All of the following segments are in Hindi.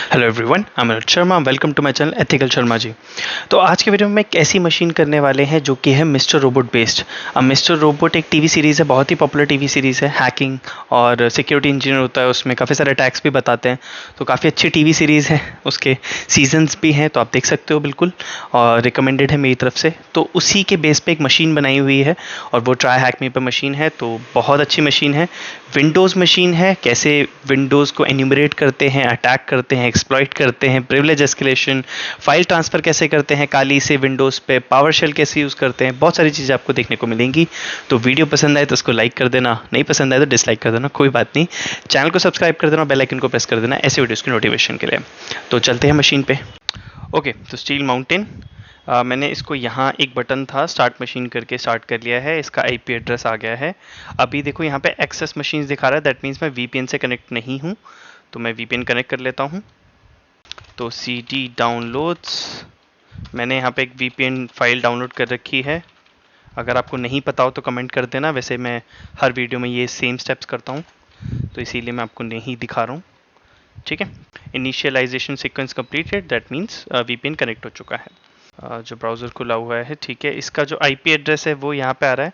Hello everyone, I am Anuj Sharma. Welcome to my channel ethical Sharma ji. तो आज के वीडियो में एक ऐसी मशीन करने वाले हैं जो कि है मिस्टर रोबोट बेस्ड। अब मिस्टर रोबोट एक टीवी सीरीज़ है, बहुत ही पॉपुलर टीवी सीरीज़ है। हैकिंग और सिक्योरिटी इंजीनियर होता है उसमें, काफ़ी सारे अटैक्स भी बताते हैं। तो काफ़ी अच्छी टीवी सीरीज़ है, उसके सीजन्स भी हैं, तो आप देख सकते हो बिल्कुल, और रिकमेंडेड है मेरी तरफ से। तो उसी के बेस पे एक मशीन बनाई हुई है और वो ट्राई हैक मी पर मशीन है। तो बहुत अच्छी मशीन है, विंडोज़ मशीन है। कैसे विंडोज़ को एन्यूमरेट करते हैं, अटैक करते हैं, एक्सप्लॉइट करते हैं, प्रिविलेज एस्केलेशन, फाइल ट्रांसफ़र कैसे करते हैं काली से विंडोज़ पे, पावर शेल कैसे यूज़ करते हैं, बहुत सारी चीज़ें आपको देखने को मिलेंगी। तो वीडियो पसंद आए तो उसको लाइक कर देना, नहीं पसंद आए तो डिसलाइक कर देना, कोई बात नहीं। चैनल को सब्सक्राइब कर देना, बेल आइकन को प्रेस कर देना ऐसे वीडियोज़ की नोटिफिकेशन के लिए। तो चलते हैं मशीन पे। ओके, तो स्टील माउंटेन, मैंने इसको यहाँ एक बटन था स्टार्ट मशीन करके स्टार्ट कर लिया है। इसका आईपी एड्रेस आ गया है। अभी देखो यहाँ पे एक्सेस मशीन्स दिखा रहा है, दैट मीन्स मैं वीपीएन से कनेक्ट नहीं हूँ। तो मैं वीपीएन कनेक्ट कर लेता हूँ। तो cd डाउनलोड्स, मैंने यहाँ पे एक वीपीएन फाइल डाउनलोड कर रखी है। अगर आपको नहीं पता हो तो कमेंट कर देना, वैसे मैं हर वीडियो में ये सेम स्टेप्स करता हूँ, तो इसीलिए मैं आपको नहीं दिखा रहा हूँ। ठीक है, initialization sequence completed, that means VPN connect हो चुका है। जो ब्राउज़र खुला हुआ है, ठीक है। इसका जो आईपी एड्रेस है वो यहाँ पे आ रहा है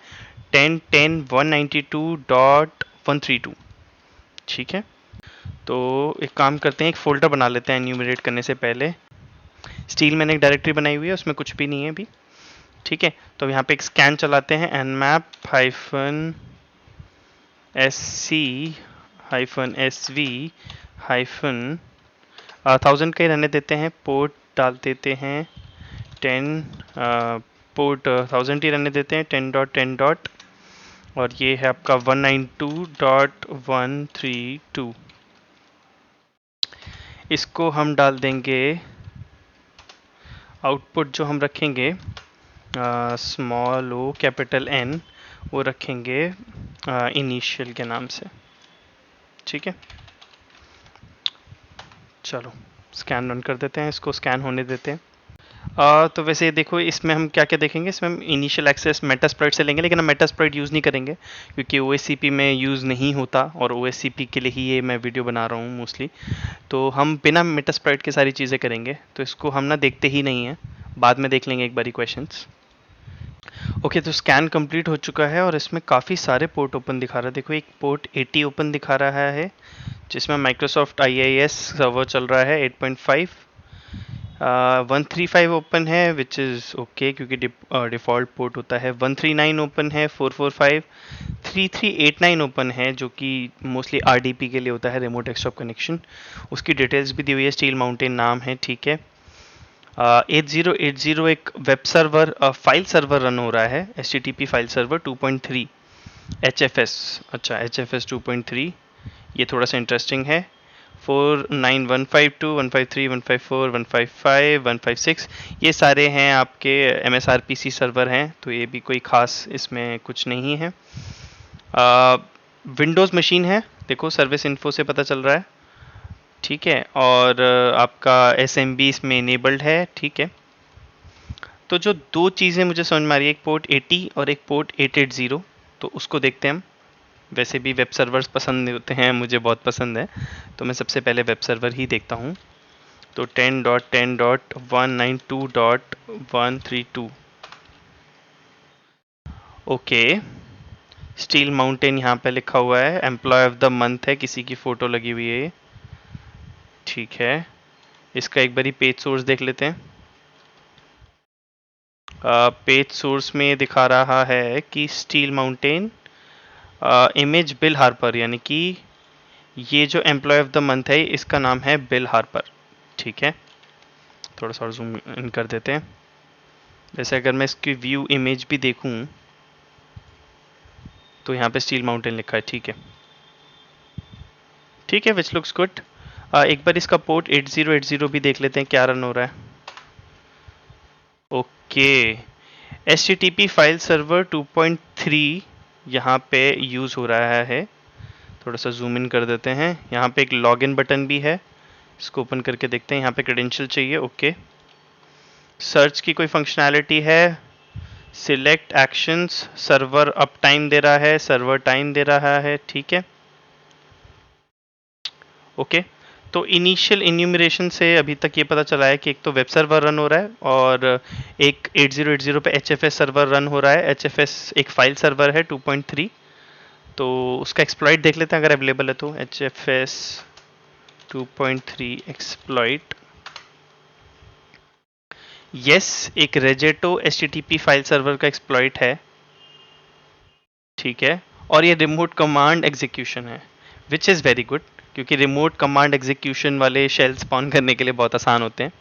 10.10.192.132। ठीक है, तो एक काम करते हैं, एक फ़ोल्डर बना लेते हैं एन्यूमरेट करने से पहले। स्टील मैंने एक डायरेक्टरी बनाई हुई है, उसमें कुछ भी नहीं है अभी। ठीक है, तो यहाँ पे एक स्कैन चलाते हैं, nmap-sc-sv-1000 का ही रहने देते हैं। पोर्ट डाल देते हैं 10, पोर्ट 1000 ही रहने देते हैं, 10.10 डॉट, और ये है आपका 192.132। इसको हम डाल देंगे, आउटपुट जो हम रखेंगे स्मॉल ओ कैपिटल एन, वो रखेंगे इनिशियल के नाम से। ठीक है, चलो स्कैन रन कर देते हैं, इसको स्कैन होने देते हैं। तो वैसे देखो, इसमें हम क्या क्या देखेंगे, इसमें हम इनिशियल एक्सेस मेटास्प्लॉइट से लेंगे, लेकिन हम मेटास्प्लॉइट यूज़ नहीं करेंगे क्योंकि ओएससीपी में यूज़ नहीं होता, और ओएससीपी के लिए ही ये मैं वीडियो बना रहा हूँ मोस्टली। तो हम बिना मेटास्प्लॉइट के सारी चीज़ें करेंगे, तो इसको हम ना देखते ही नहीं हैं, बाद में देख लेंगे एक बारी क्वेश्चंस। ओके, तो स्कैन कंप्लीट हो चुका है और इसमें काफ़ी सारे पोर्ट ओपन दिखा रहा है। देखो, एक पोर्ट 80 ओपन दिखा रहा है जिसमें माइक्रोसॉफ्ट IIS सर्वर चल रहा है 8.5। 135 ओपन है विच इज़ ओके, क्योंकि डिफ़ॉल्ट पोर्ट होता है। 139 ओपन है, 445। 3389 ओपन है जो कि मोस्टली RDP के लिए होता है, रिमोट डेस्कटॉप कनेक्शन। उसकी डिटेल्स भी दी हुई है, स्टील माउंटेन नाम है। ठीक है, 8080 एक web server, file server run हो रहा है, HTTP फाइल सर्वर 2.3 HFS। अच्छा, HFS 2.3, ये थोड़ा सा इंटरेस्टिंग है। 49152, 153, 154, 155, 156, ये सारे हैं आपके MSRPC सर्वर हैं, तो ये भी कोई खास इसमें कुछ नहीं है। विंडोज़ मशीन है, देखो सर्विस इन्फो से पता चल रहा है। ठीक है, और आपका SMB इसमें इनेबल्ड है। ठीक है, तो जो दो चीज़ें मुझे समझ में आ रही है, एक पोर्ट 80 और एक पोर्ट 880, तो उसको देखते हैं हम। वैसे भी वेब सर्वर्स पसंद होते हैं, मुझे बहुत पसंद है, तो मैं सबसे पहले वेब सर्वर ही देखता हूँ। तो 10.10.192.132। ओके, स्टील माउंटेन यहाँ पे लिखा हुआ है, एम्प्लॉय ऑफ द मंथ है, किसी की फ़ोटो लगी हुई है। ठीक है, इसका एक बारी पेज सोर्स देख लेते हैं। पेज सोर्स में दिखा रहा है कि steel mountain image bill Harper, यानी कि ये जो एम्प्लॉय ऑफ द मंथ है इसका नाम है बिल हार्पर। ठीक है, थोड़ा सा और जूम इन कर देते हैं। वैसे अगर मैं इसकी व्यू इमेज भी देखूं तो यहाँ पे स्टील माउंटेन लिखा है। ठीक है, ठीक है, विच लुक्स गुड। एक बार इसका पोर्ट 8080 भी देख लेते हैं क्या रन हो रहा है। ओके, HTTP फाइल सर्वर 2.3 यहाँ पे यूज़ हो रहा है। थोड़ा सा जूम इन कर देते हैं। यहाँ पे एक लॉगिन बटन भी है, इसको ओपन करके देखते हैं। यहाँ पे क्रेडेंशियल चाहिए। ओके, सर्च की कोई फंक्शनैलिटी है, select actions, server uptime दे रहा है, सर्वर टाइम दे रहा है। ठीक है, ओके, तो इनिशियल इन्यूमरेशन से अभी तक ये पता चला है कि एक तो वेब सर्वर रन हो रहा है और एक 8080 पे HFS सर्वर रन हो रहा है। HFS एक फाइल सर्वर है 2.3। तो उसका एक्सप्लॉइट देख लेते हैं अगर अवेलेबल है तो। HFS 2.3 exploit. यस, एक रेजेटो HTTP फाइल सर्वर का एक्सप्लॉइट है, ठीक है। और ये रिमोट कमांड एग्जीक्यूशन है, विच इज़ वेरी गुड, क्योंकि रिमोट कमांड एग्जीक्यूशन वाले शेल स्पॉन करने के लिए बहुत आसान होते हैं।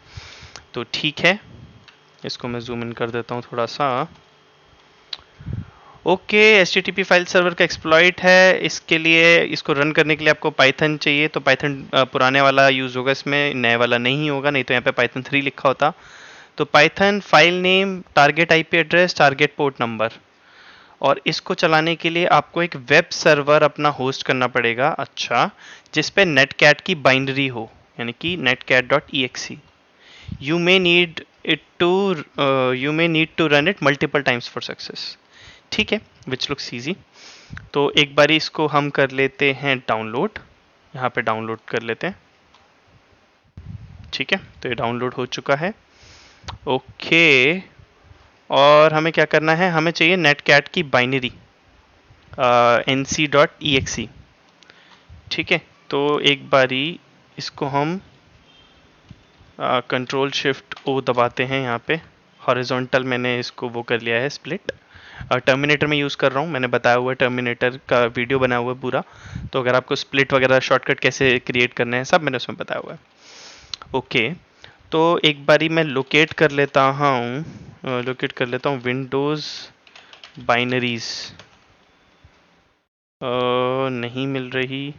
तो ठीक है, इसको मैं जूम इन कर देता हूँ थोड़ा सा। ओके, HTTP फाइल सर्वर का एक्सप्लॉइट है। इसके लिए, इसको रन करने के लिए आपको पाइथन चाहिए, तो पाइथन पुराने वाला यूज़ होगा इसमें, नए वाला नहीं होगा, नहीं तो यहाँ पे पाइथन 3 लिखा होता। तो Python file name, target IP address, target port number, और इसको चलाने के लिए आपको एक वेब सर्वर अपना होस्ट करना पड़ेगा, अच्छा, जिस पे नेटकैट की बाइनरी हो, यानी कि netcat.exe। You may need it to you may need to run it multiple times for success, ठीक है, विच लुक्स ईजी। तो एक बारी इसको हम कर लेते हैं डाउनलोड, यहाँ पे डाउनलोड कर लेते हैं, ठीक है। तो ये डाउनलोड हो चुका है, ओके। और हमें क्या करना है, हमें चाहिए नेटकैट की बाइनरी nc.exe, ठीक है। तो एक बारी इसको हम कंट्रोल शिफ्ट ओ दबाते हैं, यहाँ पे हॉरिजॉन्टल मैंने इसको वो कर लिया है स्प्लिट। टर्मिनेटर में यूज़ कर रहा हूँ, मैंने बताया हुआ है, टर्मिनेटर का वीडियो बनाया हुआ है पूरा। तो अगर आपको स्प्लिट वगैरह शॉर्टकट कैसे क्रिएट करना है सब मैंने उसमें बताया हुआ है, ओके। तो एक बारी मैं लोकेट कर लेता हूँ विंडोज़ बाइनरीज, नहीं मिल रही।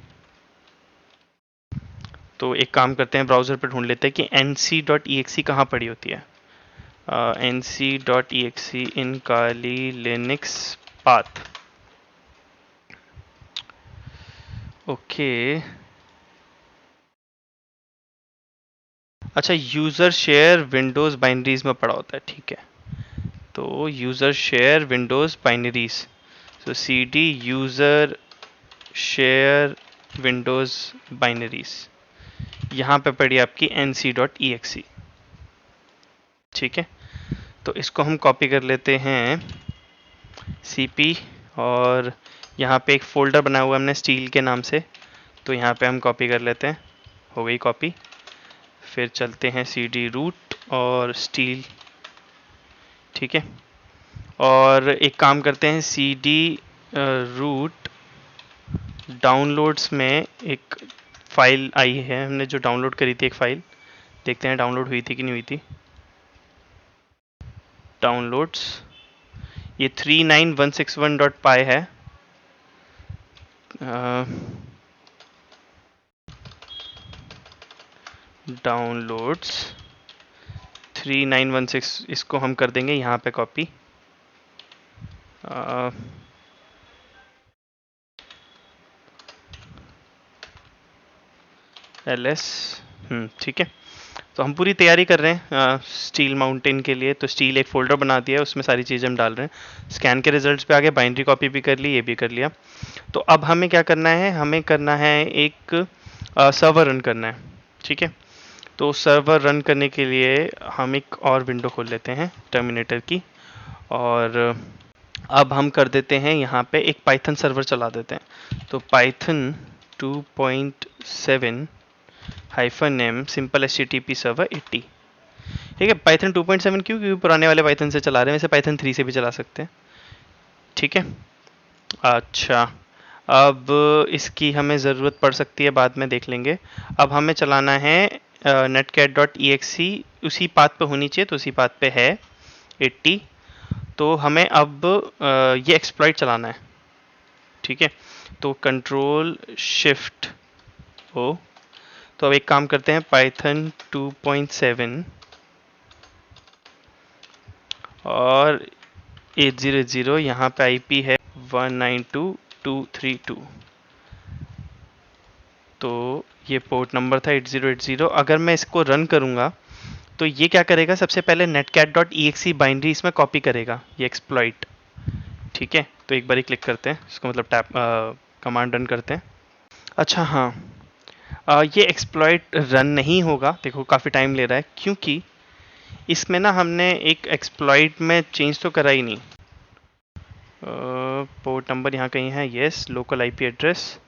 तो एक काम करते हैं, ब्राउज़र पर ढूंढ लेते हैं कि nc.exe कहाँ पड़ी होती है। nc.exe इन काली लिनक्स पाथ, ओके। अच्छा, यूज़र शेयर विंडोज़ बाइनरीज में पड़ा होता है, ठीक है। तो यूज़र शेयर विंडोज़ बाइनरीज, तो cd user share Windows binaries, यहाँ पे पड़ी आपकी nc.exe, ठीक है। तो इसको हम कॉपी कर लेते हैं cp, और यहाँ पे एक फ़ोल्डर बनाया हुआ है हमने स्टील के नाम से, तो यहाँ पे हम कॉपी कर लेते हैं, हो गई कॉपी। फिर चलते हैं cd रूट और स्टील, ठीक है। और एक काम करते हैं, cd रूट डाउनलोड्स में एक फ़ाइल आई है, हमने जो डाउनलोड करी थी एक फ़ाइल, देखते हैं डाउनलोड हुई थी कि नहीं हुई थी। डाउनलोड्स, ये 39161.py है। डाउनलोड्स 3916, इसको हम कर देंगे यहाँ पे कॉपी। ls, ठीक है। तो हम पूरी तैयारी कर रहे हैं स्टील माउंटेन के लिए। तो स्टील एक फ़ोल्डर बना दिया है, उसमें सारी चीज़ें हम डाल रहे हैं। स्कैन के रिजल्ट्स पे आगे बाइनरी कॉपी भी कर ली, ये भी कर लिया। तो अब हमें क्या करना है, हमें करना है एक सर्वर रन करना है, ठीक है। तो सर्वर रन करने के लिए हम एक और विंडो खोल लेते हैं टर्मिनेटर की, और अब हम कर देते हैं यहाँ पे एक पाइथन सर्वर चला देते हैं। तो Python 2.7 -m simple HTTP server 80, ठीक है। पाइथन 2.7 क्यों, क्योंकि पुराने वाले पाइथन से चला रहे हैं, वैसे पाइथन 3 से भी चला सकते हैं, ठीक है। अच्छा, अब इसकी हमें ज़रूरत पड़ सकती है, बाद में देख लेंगे। अब हमें चलाना है netcat.exe, उसी पाथ पे होनी चाहिए, तो उसी पाथ पे है 80। तो हमें अब ये एक्सप्लॉइट चलाना है, ठीक है। तो कंट्रोल शिफ्ट ओ, तो अब एक काम करते हैं, पाइथन 2.7 और 800, यहाँ पे IP है 192.232, तो ये पोर्ट नंबर था 8080। अगर मैं इसको रन करूँगा तो ये क्या करेगा, सबसे पहले netcat.exe बाइनरी इसमें कॉपी करेगा, ये एक्सप्लॉइट, ठीक है। तो एक बार ही क्लिक करते हैं इसको, मतलब टैप कमांड रन करते हैं। अच्छा हाँ, ये एक्सप्लॉइट रन नहीं होगा, देखो काफ़ी टाइम ले रहा है क्योंकि इसमें ना हमने एक एक्सप्लॉइट में चेंज तो करा ही नहीं। पोर्ट नंबर यहाँ कहीं है, यस, लोकल आईपी एड्रेस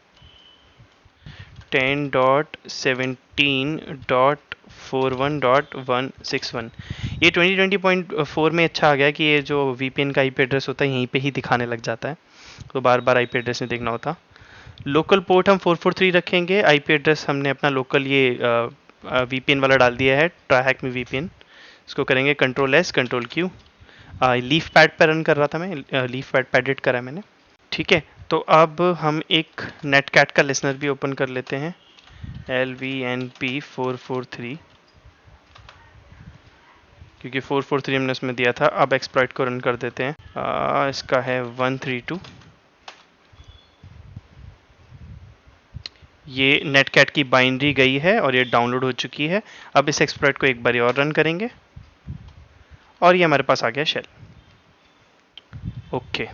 10.17.41.161। ये 2020.4 में अच्छा आ गया कि ये जो वीपीएन का आईपी एड्रेस होता है यहीं पे ही दिखाने लग जाता है, तो बार बार आईपी एड्रेस नहीं देखना होता। लोकल पोर्ट हम 443 रखेंगे, आईपी एड्रेस हमने अपना लोकल ये वीपीएन वाला डाल दिया है, ट्राहैक में वीपीएन। इसको करेंगे control S control Q. Leaf pad पर रन कर रहा था मैं, लीफ पैड पे एडिट करा है मैंने। ठीक है, तो अब हम एक नेटकैट का लिसनर भी ओपन कर लेते हैं, LVNP443, क्योंकि 443 हमने उसमें दिया था। अब एक्सप्लॉइट को रन कर देते हैं। इसका है 132। ये नेटकैट की बाइनरी गई है और ये डाउनलोड हो चुकी है। अब इस एक्सप्लॉइट को एक बार और रन करेंगे और ये हमारे पास आ गया शेल। ओके,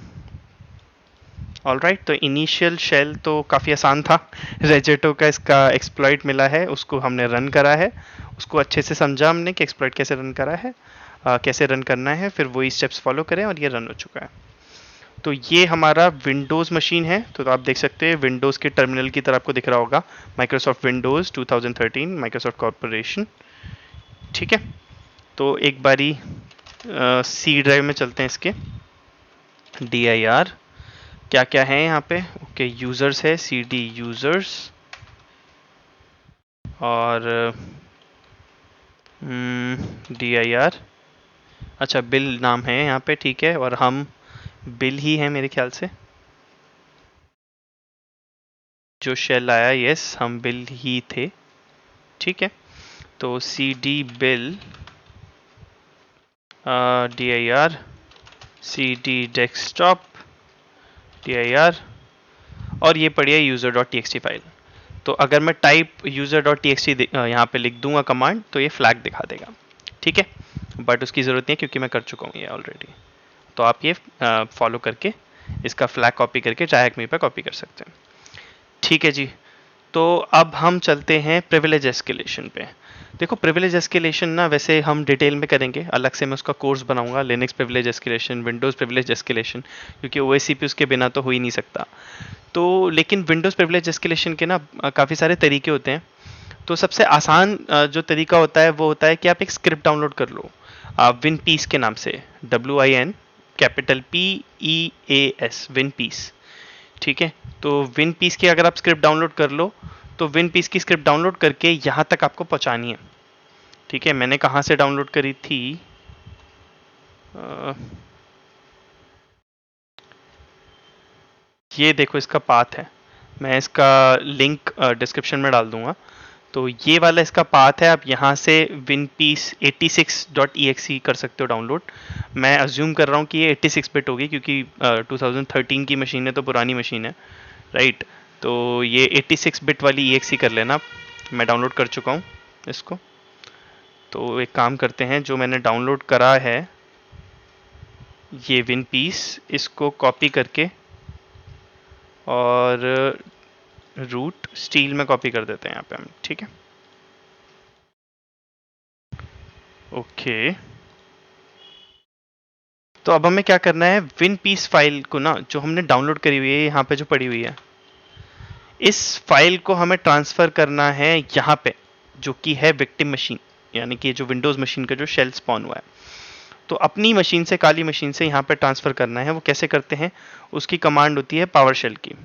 ऑलराइट, तो इनिशियल शेल तो काफ़ी आसान था। रेजेटो का इसका एक्सप्लॉइट मिला है, उसको हमने रन करा है, उसको अच्छे से समझा हमने कि एक्सप्लॉइट कैसे रन करा है, कैसे रन करना है, फिर वही स्टेप्स फॉलो करें और ये रन हो चुका है। तो ये हमारा विंडोज़ मशीन है, तो आप देख सकते हैं विंडोज़ के टर्मिनल की तरह आपको दिख रहा होगा, माइक्रोसॉफ्ट विंडोज़ 2013 माइक्रोसॉफ्ट कॉर्पोरेशन। ठीक है, तो एक बारी सी ड्राइव में चलते हैं इसके। dir क्या क्या है यहाँ पे, ओके, यूज़र्स है, cd यूज़र्स, और dir, अच्छा बिल नाम है यहाँ पे, ठीक है, और हम बिल ही है मेरे ख्याल से, जो शेल आया, यस, हम बिल ही थे। ठीक है, तो cd bill dir cd desktop dir, और ये पड़ी है user.txt फाइल। तो अगर मैं टाइप user.txt यहाँ पे लिख दूंगा कमांड, तो ये फ्लैग दिखा देगा। ठीक है, बट उसकी ज़रूरत नहीं है क्योंकि मैं कर चुका हूँ ये ऑलरेडी। तो आप ये फॉलो करके इसका फ्लैग कॉपी करके ट्रायहैक मी पे कॉपी कर सकते हैं। ठीक है जी, तो अब हम चलते हैं प्रिविलेज एस्केलेशन पे। देखो, प्रिविलेज एस्केलेशन ना वैसे हम डिटेल में करेंगे, अलग से मैं उसका कोर्स बनाऊंगा, Linux privilege escalation, Windows privilege escalation, क्योंकि ओएस सीपीयू के बिना तो हो ही नहीं सकता। तो लेकिन विंडोज़ प्रिविलेज एस्केलेशन के ना काफ़ी सारे तरीके होते हैं। तो सबसे आसान जो तरीका होता है वो होता है कि आप एक स्क्रिप्ट डाउनलोड कर लो, विन पीस के नाम से, WIN capital PEAS, win peas. ठीक है, तो विन पीस की अगर आप स्क्रिप्ट डाउनलोड कर लो, तो विन पीस की स्क्रिप्ट डाउनलोड करके यहाँ तक आपको पहुँचानी है। ठीक है, मैंने कहाँ से डाउनलोड करी थी, ये देखो इसका पाथ है, मैं इसका लिंक डिस्क्रिप्शन में डाल दूंगा। तो ये वाला इसका पाथ है, आप यहाँ से winpiece 86.exe कर सकते हो डाउनलोड। मैं अज्यूम कर रहा हूँ कि ये 86 बिट होगी क्योंकि 2013 की मशीन है तो पुरानी मशीन है, राइट। तो ये 86 बिट वाली exe कर लेना, मैं डाउनलोड कर चुका हूँ इसको। तो एक काम करते हैं, जो मैंने डाउनलोड करा है ये winpiece, इसको कॉपी करके और रूट स्टील में कॉपी कर देते हैं यहाँ पे हम। ठीक है, ओके, तो अब हमें क्या करना है, विन पीस फाइल को ना, जो हमने डाउनलोड करी हुई है यहाँ पे जो पड़ी हुई है, इस फाइल को हमें ट्रांसफ़र करना है यहाँ पे, जो कि है विक्टिम मशीन, यानी कि जो विंडोज़ मशीन का जो शेल स्पॉन हुआ है। तो अपनी मशीन से, काली मशीन से यहाँ पे ट्रांसफ़र करना है। वो कैसे करते हैं, उसकी कमांड होती है पावर शेल की।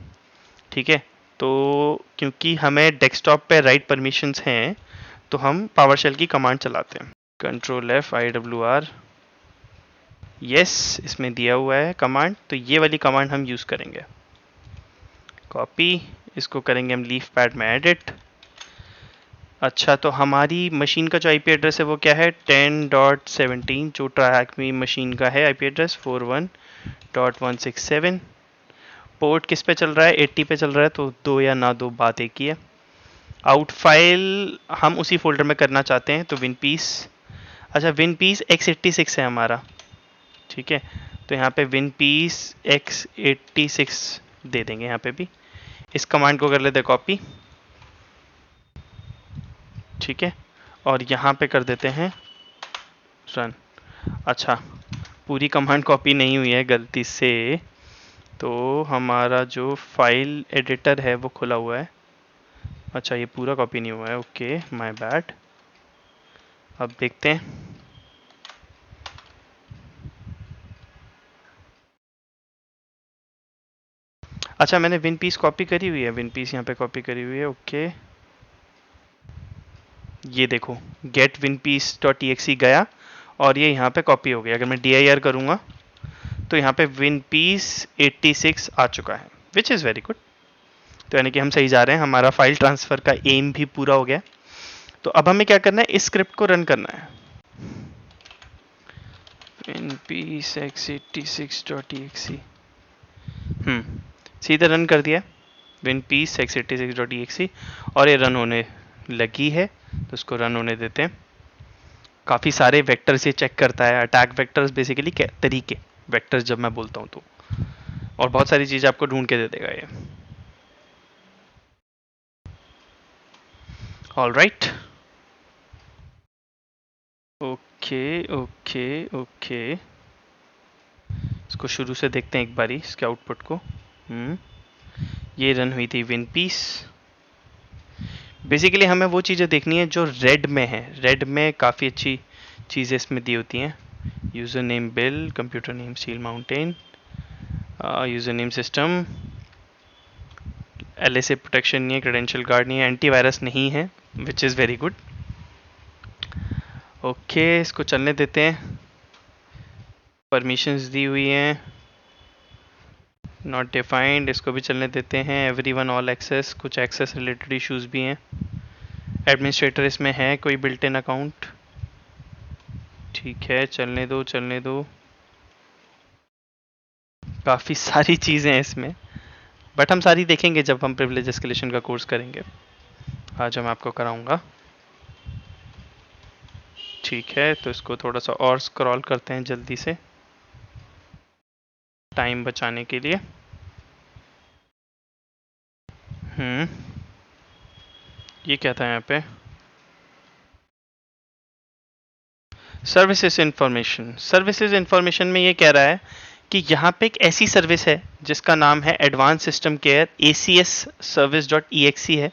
ठीक है, तो क्योंकि हमें डेस्कटॉप पे राइट परमिशंस हैं, तो हम पावर शेल की कमांड चलाते हैं, कंट्रोल F IWR, यस, इसमें दिया हुआ है कमांड, तो ये वाली कमांड हम यूज़ करेंगे। कॉपी, इसको करेंगे हम लीफ पैड में एडिट। अच्छा, तो हमारी मशीन का जो आईपी एड्रेस है वो क्या है, 10.17, जो ट्रायहैक मी मशीन का है आईपी एड्रेस 41.167। पोर्ट किस पे चल रहा है, 80 पे चल रहा है, तो दो या ना दो बात एक ही है। आउट फाइल हम उसी फोल्डर में करना चाहते हैं, तो विन पीस, अच्छा विन पीस x86 है हमारा। ठीक है, तो यहाँ पे विन पीस x86 दे देंगे यहाँ पे भी। इस कमांड को कर लेते कॉपी, ठीक है, और यहाँ पे कर देते हैं रन। अच्छा, पूरी कमांड कॉपी नहीं हुई है गलती से, तो हमारा जो फाइल एडिटर है वो खुला हुआ है। अच्छा, ये पूरा कॉपी नहीं हुआ है, ओके माय बैड। अब देखते हैं। अच्छा, मैंने विन पीस कॉपी करी हुई है, विन पीस यहाँ पे कॉपी करी हुई है, ओके। ये देखो, गेट विन पीस डॉट टी गया और ये यहाँ पे कॉपी हो गया। अगर मैं dir करूँगा तो यहाँ पे विन पीस 86 आ चुका है, विच इज़ वेरी गुड। तो यानी कि हम सही जा रहे हैं, हमारा फाइल ट्रांसफ़र का एम भी पूरा हो गया। तो अब हमें क्या करना है, इस स्क्रिप्ट को रन करना है। विन पीस x86.exe सीधे रन कर दिया विन पीस x86.exe और ये रन होने लगी है, तो इसको रन होने देते हैं। काफ़ी सारे वेक्टर्स ये चेक करता है, अटैक वेक्टर्स बेसिकली तरीके वेक्टर्स जब मैं बोलता हूँ तो, और बहुत सारी चीज़ आपको ढूंढ के दे देगा ये। All right, okay okay okay, इसको शुरू से देखते हैं एक बारी, इसके आउटपुट को। ये रन हुई थी विन पीस। बेसिकली हमें वो चीज़ें देखनी है जो रेड में है। रेड में काफ़ी अच्छी चीज़ें इसमें दी होती हैं। User name bill, computer name steel mountain, user name system, LSA protection नहीं है, क्रेडेंशियल गार्ड नहीं है, एंटीवायरस नहीं है, which is very good. Okay, इसको चलने देते हैं। परमिशंस दी हुई हैं, नॉट डिफाइंड, इसको भी चलने देते हैं। एवरीवन ऑल एक्सेस, कुछ एक्सेस रिलेटेड इश्यूज भी हैं। एडमिनिस्ट्रेटर इसमें है कोई बिल्ट इन अकाउंट, ठीक है, चलने दो चलने दो। काफ़ी सारी चीज़ें हैं इसमें, बट हम सारी देखेंगे जब हम प्रिविलेज एस्केलेशन का कोर्स करेंगे। आज मैं आपको कराऊंगा, ठीक है। तो इसको थोड़ा सा और स्क्रॉल करते हैं जल्दी से, टाइम बचाने के लिए। ये क्या था यहाँ पे, सर्विसेज इंफॉर्मेशन। सर्विसेज इंफॉर्मेशन में ये कह रहा है कि यहाँ पे एक ऐसी सर्विस है जिसका नाम है advance system care ACS service dot EXE है,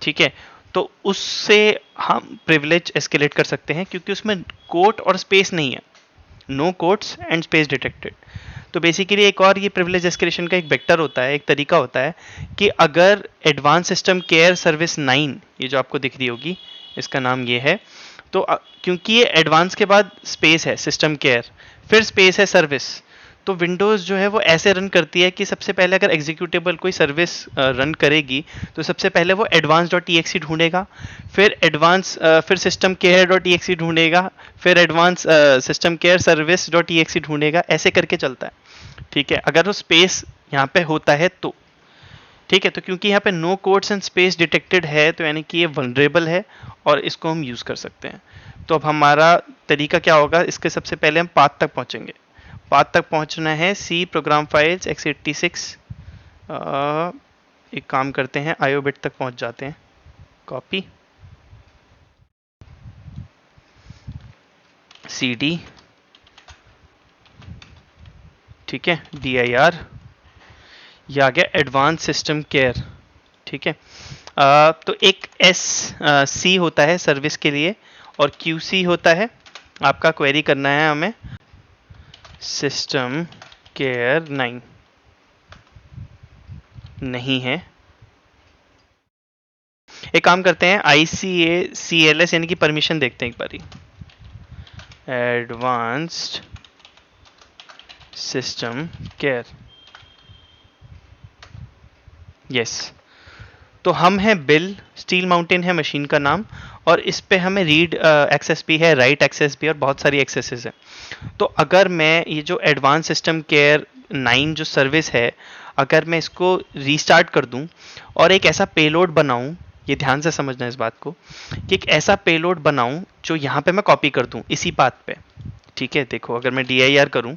ठीक है। तो उससे हम प्रिविलेज एस्केलेट कर सकते हैं क्योंकि उसमें कोट और स्पेस नहीं है, no quotes and space detected. तो बेसिकली एक और ये प्रिविलेज एस्केलेशन का एक वेक्टर होता है, एक तरीका होता है कि अगर एडवांस सिस्टम केयर सर्विस 9, ये जो आपको दिख रही होगी, इसका नाम ये है, तो क्योंकि ये एडवांस के बाद स्पेस है सिस्टम केयर, फिर स्पेस है सर्विस, तो विंडोज़ जो है वो ऐसे रन करती है कि सबसे पहले अगर एग्जीक्यूटेबल कोई सर्विस रन करेगी तो सबसे पहले वो एडवांस डॉट EXE ढूंढेगा, फिर फिर सिस्टम केयर डॉट EXE ढूंढेगा, फिर advance system care service dot EXE ढूंढेगा, ऐसे करके चलता है, ठीक है। अगर वो स्पेस यहाँ पे होता है तो, ठीक है। तो क्योंकि यहाँ पे no quotes and space detected है, तो यानी कि ये वनरेबल है और इसको हम यूज़ कर सकते हैं। तो अब हमारा तरीका क्या होगा, इसके सबसे पहले हम पाथ तक पहुँचेंगे। पाथ तक पहुँचना है, सी प्रोग्राम फाइल्स x86, एक काम करते हैं, IO बिट तक पहुँच जाते हैं, कॉपी, CD, ठीक है, dir, ये आ गया एडवांस सिस्टम केयर, ठीक है। तो एक SC होता है सर्विस के लिए और QC होता है, आपका क्वेरी करना है हमें सिस्टम केयर 9 नहीं है। एक काम करते हैं, ICA-CLS यानी कि परमिशन देखते हैं एक बारी, एडवांस्ड सिस्टम केयर, यस। तो हम हैं बिल, स्टील माउंटेन है मशीन का नाम, और इस पे हमें रीड एक्सेस भी है, राइट एक्सेस भी, और बहुत सारी एक्सेसेस हैं। तो अगर मैं ये जो एडवांस सिस्टम केयर 9 जो सर्विस है, अगर मैं इसको रीस्टार्ट कर दूं और एक ऐसा पेलोड बनाऊं, ये ध्यान से समझना इस बात को, कि एक ऐसा पेलोड बनाऊं जो यहाँ पे मैं कॉपी कर दूं इसी पाथ पे, ठीक है। देखो, अगर मैं dir करूं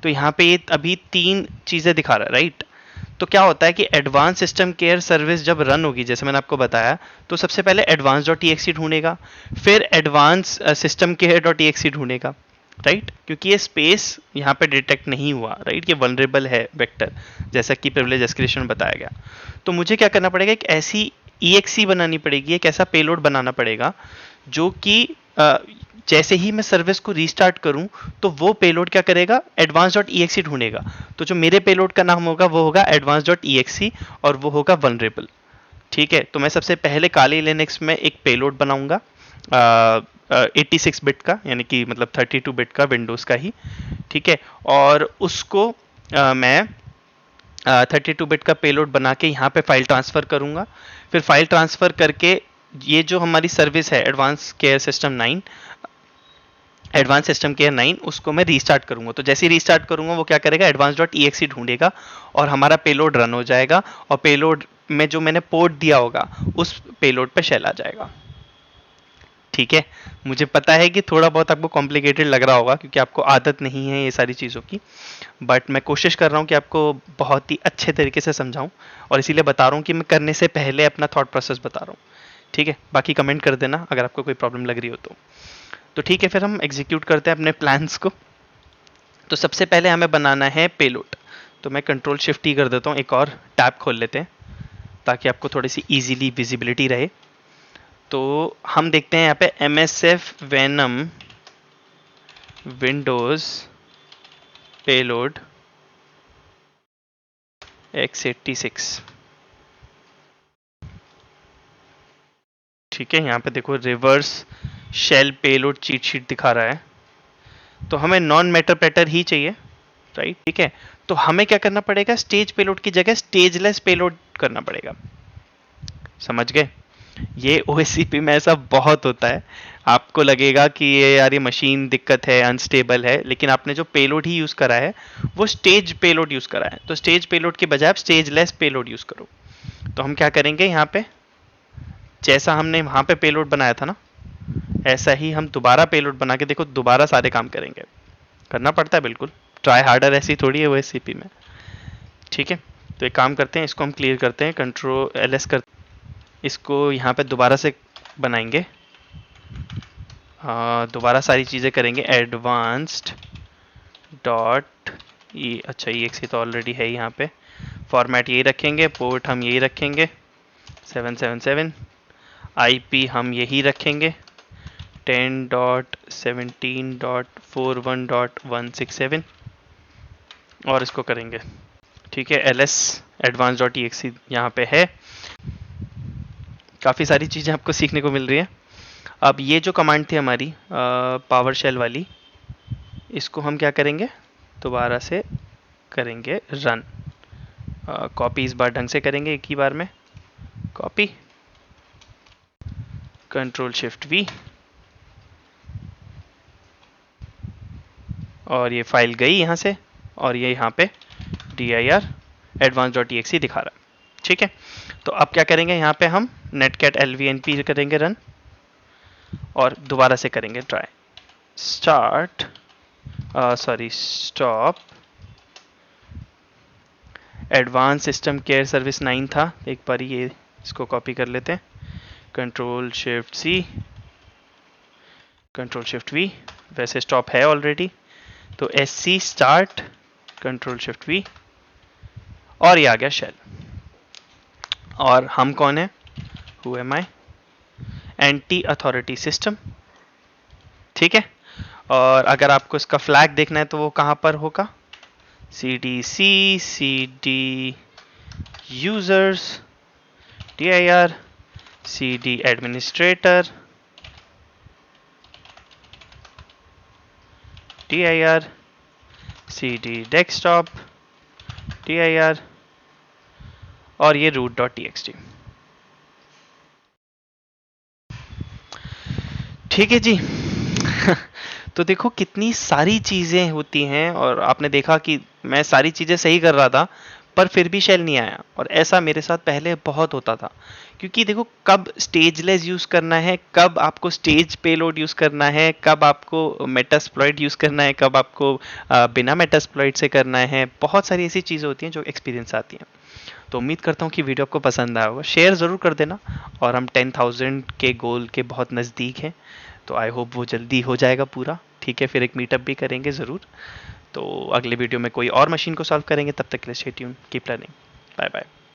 तो यहाँ पे ये अभी 3 चीज़ें दिखा रहा है, राइट। तो क्या होता है कि एडवांस सिस्टम केयर सर्विस जब रन होगी, जैसे मैंने आपको बताया, तो सबसे पहले एडवांस डॉट टी ढूंढेगा, फिर advance system care dot T ढूंढेगा, राइट, क्योंकि ये स्पेस यहाँ पे डिटेक्ट नहीं हुआ, राइट, ये वनरेबल है वेक्टर, जैसा कि प्रिविलेज एस्केलेशन में बताया गया। तो मुझे क्या करना पड़ेगा, एक ऐसी EXE बनानी पड़ेगी, एक ऐसा पेलोड बनाना पड़ेगा जो कि जैसे ही मैं सर्विस को रीस्टार्ट करूं तो वो पेलोड क्या करेगा, एडवांस डॉट ई ढूंढेगा। तो जो मेरे पेलोड का नाम होगा वो होगा एडवांस डॉट ई और वो होगा वनरेबल। ठीक है, तो मैं सबसे पहले काली लिनक्स में एक पेलोड बनाऊंगा 86 बिट का, यानी कि मतलब 32 बिट का, विंडोज़ का ही। ठीक है, और उसको मैं 32 बिट का पेलोड बना के यहाँ पे फाइल ट्रांसफ़र करूँगा। फिर फाइल ट्रांसफ़र करके ये जो हमारी सर्विस है एडवांस सिस्टम केयर 9, उसको मैं रीस्टार्ट करूंगा। तो जैसे ही रीस्टार्ट करूंगा वो क्या करेगा, एडवांस डॉट ई ढूंढेगा और हमारा पेलोड रन हो जाएगा, और पेलोड में जो मैंने पोर्ट दिया होगा उस पेलोड पे शेल आ जाएगा। ठीक है, मुझे पता है कि थोड़ा बहुत आपको कॉम्प्लिकेटेड लग रहा होगा क्योंकि आपको आदत नहीं है ये सारी चीज़ों की, बट मैं कोशिश कर रहा हूँ कि आपको बहुत ही अच्छे तरीके से समझाऊँ, और इसीलिए बता रहा हूँ कि मैं करने से पहले अपना थॉट प्रोसेस बता रहा हूँ। ठीक है, बाकी कमेंट कर देना अगर आपको कोई प्रॉब्लम लग रही हो तो ठीक है, फिर हम एग्जीक्यूट करते हैं अपने प्लान्स को। तो सबसे पहले हमें बनाना है पेलोड। तो मैं कंट्रोल शिफ्ट ई कर देता हूँ, एक और टैब खोल लेते हैं ताकि आपको थोड़ी सी इजीली विजिबिलिटी रहे। तो हम देखते हैं यहाँ पे MSF venom Windows payload x86। ठीक है, यहाँ पे देखो reverse shell payload cheat sheet दिखा रहा है, तो हमें नॉन मेटाप्रेटर ही चाहिए, राइट। ठीक है, तो हमें क्या करना पड़ेगा, स्टेज पेलोड की जगह स्टेजलेस पेलोड करना पड़ेगा। समझ गए, ये OSCP में ऐसा बहुत होता है। आपको लगेगा कि ये यार ये मशीन दिक्कत है, अनस्टेबल है, लेकिन आपने जो पेलोड ही यूज करा है वो स्टेज पेलोड यूज करा है। तो स्टेज पेलोड के बजाय आप स्टेजलेस पेलोड यूज करो। तो हम क्या करेंगे, यहाँ पे जैसा हमने वहां पे पेलोड बनाया था ना, ऐसा ही हम दोबारा पेलोड बना के देखो, दोबारा सारे काम करेंगे। करना पड़ता है बिल्कुल, ट्राई हार्डर ऐसी थोड़ी है OSCP में। ठीक है, तो एक काम करते हैं, इसको हम क्लियर करते हैं, कंट्रोल LS कर, इसको यहाँ पे दोबारा से बनाएंगे, दोबारा सारी चीज़ें करेंगे। एडवांस्ड डॉट ई, अच्छा EXE तो ऑलरेडी है यहाँ पे, फॉर्मेट यही रखेंगे, पोर्ट हम यही रखेंगे 777, IP हम यही रखेंगे 10.17.41.167, और इसको करेंगे। ठीक है, LS एडवांस डॉट EXE यहाँ पे है। काफ़ी सारी चीज़ें आपको सीखने को मिल रही है। अब ये जो कमांड थी हमारी पावर शेल वाली, इसको हम क्या करेंगे, दोबारा से करेंगे रन। कॉपी इस बार ढंग से करेंगे, एक ही बार में कॉपी, कंट्रोल शिफ्ट V, और ये फाइल गई यहाँ से, और ये यहाँ पे dir advanced.exe दिखा रहा है। ठीक है, तो अब क्या करेंगे, यहाँ पे हम netcat lvnp करेंगे रन, और दोबारा से करेंगे try stop advance system care service 9 था, एक बार ये इसको कॉपी कर लेते हैं, control shift C, control shift V, वैसे स्टॉप है ऑलरेडी, तो SC start, control shift V, और ये आ गया शेल। और हम कौन है, who am I, anti authority system. ठीक है, और अगर आपको इसका फ्लैग देखना है तो वो कहाँ पर होगा, CD users dir CD administrator dir CD desktop dir, और ये root.txt। ठीक है जी। तो देखो कितनी सारी चीज़ें होती हैं, और आपने देखा कि मैं सारी चीज़ें सही कर रहा था पर फिर भी शेल नहीं आया, और ऐसा मेरे साथ पहले बहुत होता था। क्योंकि देखो कब स्टेजलेस यूज़ करना है, कब आपको स्टेज पेलोड यूज़ करना है, कब आपको मेटास्प्लॉइट यूज़ करना है, कब आपको बिना मेटास्प्लॉइट से करना है, बहुत सारी ऐसी चीज़ें होती हैं जो एक्सपीरियंस आती हैं। तो उम्मीद करता हूँ कि वीडियो आपको पसंद आया होगा। शेयर ज़रूर कर देना, और हम 10,000 के गोल के बहुत नज़दीक हैं, तो आई होप वो जल्दी हो जाएगा पूरा। ठीक है, फिर एक मीटअप भी करेंगे ज़रूर। तो अगले वीडियो में कोई और मशीन को सॉल्व करेंगे, तब तक के लिए stay tune, keep learning, bye bye.